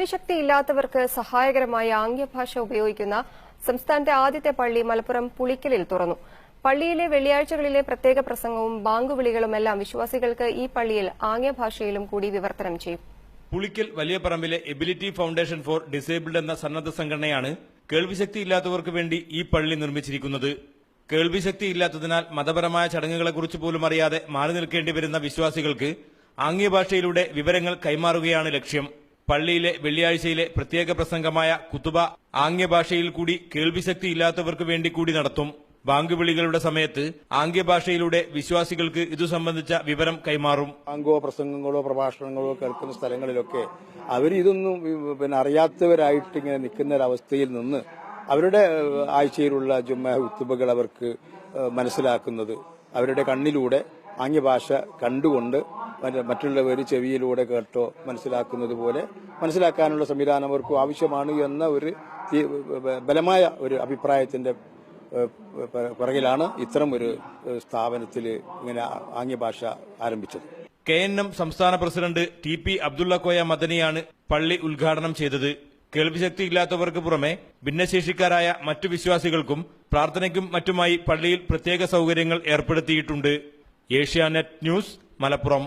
കേൾവിശക്തിയില്ലാത്തവർക്ക് സഹായകരമായ ആംഗ്യഭാഷ ഉപയോഗിക്കുന്ന സംസ്ഥാനത്തെ ആദ്യത്തെ പള്ളി മലപ്പുറം പുളിക്കലിൽ തുറന്നു. പള്ളിയിലെ വെള്ളിയാഴ്ചകളിലെ പ്രത്യേക പ്രസംഗവും ബാങ്കുവിളികളുമെല്ലാം വിശ്വാസികൾക്ക് ഈ പള്ളിയിൽ ആംഗ്യഭാഷയിലും കൂടി വിവർത്തനം ചെയ്യും. പുളിക്കൽ വലിയ പറമ്പിലെ എബിലിറ്റി ഫൗണ്ടേഷൻ ഫോർ ഡിസേബിൾഡ് എന്ന സന്നദ്ധ സംഘടനയാണ് കേൾവിശക്തിയില്ലാത്തവർക്ക് വേണ്ടി ഈ പള്ളി നിർമ്മിച്ചിരിക്കുന്നത്. കേൾവിശക്തിയില്ലാത്തതിനാൽ മതപരമായ ചടങ്ങുകളെക്കുറിച്ച് പോലും അറിയാതെ മാറി നിൽക്കേണ്ടി വരുന്ന വിശ്വാസികൾക്ക് ആംഗ്യഭാഷയിലൂടെ വിവരങ്ങൾ കൈമാറുകയാണ് ലക്ഷ്യം. പള്ളിയിലെ വെള്ളിയാഴ്ചയിലെ പ്രത്യേക പ്രസംഗമായ കുത്തുബ ആംഗ്യഭാഷയിൽ കൂടി കേൾവിശക്തിയില്ലാത്തവർക്ക് വേണ്ടി കൂടി നടത്തും. ബാങ്കുവിളികളുടെ സമയത്ത് ആംഗ്യഭാഷയിലൂടെ വിശ്വാസികൾക്ക് ഇതു സംബന്ധിച്ച വിവരം കൈമാറും. ബാങ്കോ പ്രസംഗങ്ങളോ പ്രഭാഷണങ്ങളോ കേൾക്കുന്ന സ്ഥലങ്ങളിലൊക്കെ അവരിതൊന്നും അറിയാത്തവരായിട്ട് ഇങ്ങനെ നിൽക്കുന്ന ഒരവസ്ഥയിൽ നിന്ന് അവരുടെ ആഴ്ചയിലുള്ള ജുമ്മ കുത്തുബകൾ അവർക്ക് മനസ്സിലാക്കുന്നത് അവരുടെ കണ്ണിലൂടെ ആംഗ്യഭാഷ കണ്ടുകൊണ്ട് മറ്റുള്ളവർ ചെവിയിലൂടെ കേട്ടോ മനസ്സിലാക്കുന്നത് പോലെ മനസ്സിലാക്കാനുള്ള സംവിധാനം അവർക്കും ആവശ്യമാണ് എന്ന ഒരു ബലമായ ഒരു അഭിപ്രായത്തിന്റെ പിറകിലാണ് ഇത്തരം ഒരു സ്ഥാപനത്തിൽ ഇങ്ങനെ ആംഗ്യഭാഷ ആരംഭിച്ചത്. KNM സംസ്ഥാന പ്രസിഡന്റ് TP അബ്ദുള്ളക്കോയ മദനിയാണ് പള്ളി ഉദ്ഘാടനം ചെയ്തത്. കേൾവിശക്തിയില്ലാത്തവർക്ക് പുറമെ ഭിന്നശേഷിക്കാരായ മറ്റു വിശ്വാസികൾക്കും പ്രാർത്ഥനയ്ക്കും മറ്റുമായി പള്ളിയിൽ പ്രത്യേക സൌകര്യങ്ങൾ ഏർപ്പെടുത്തിയിട്ടുണ്ട്. ഏഷ്യാനെറ്റ് ന്യൂസ്, മലപ്പുറം.